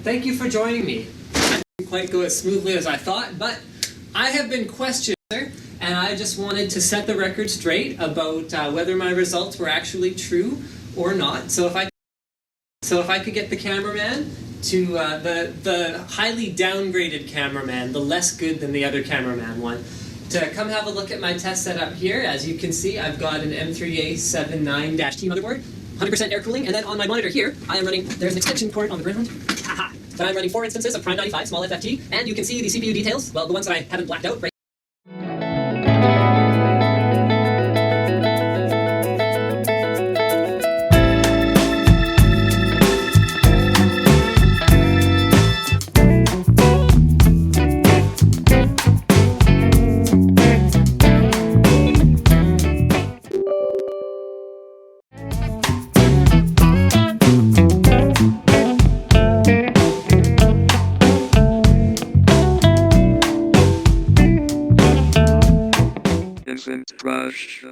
Thank you for joining me. I didn't quite go as smoothly as I thought, but I have been questioned, and I just wanted to set the record straight about whether my results were actually true or not. So if I could get the cameraman to the highly downgraded cameraman, the less good than the other cameraman one, to come have a look at my test setup here. As you can see, I've got an M3A79-T motherboard, 100% air cooling, and then on my monitor here, I am running, there's an extension port on the ground, but I'm running 4 instances of Prime 95 small FFT, and you can see the CPU details, well, the ones that I haven't blacked out right. Trash.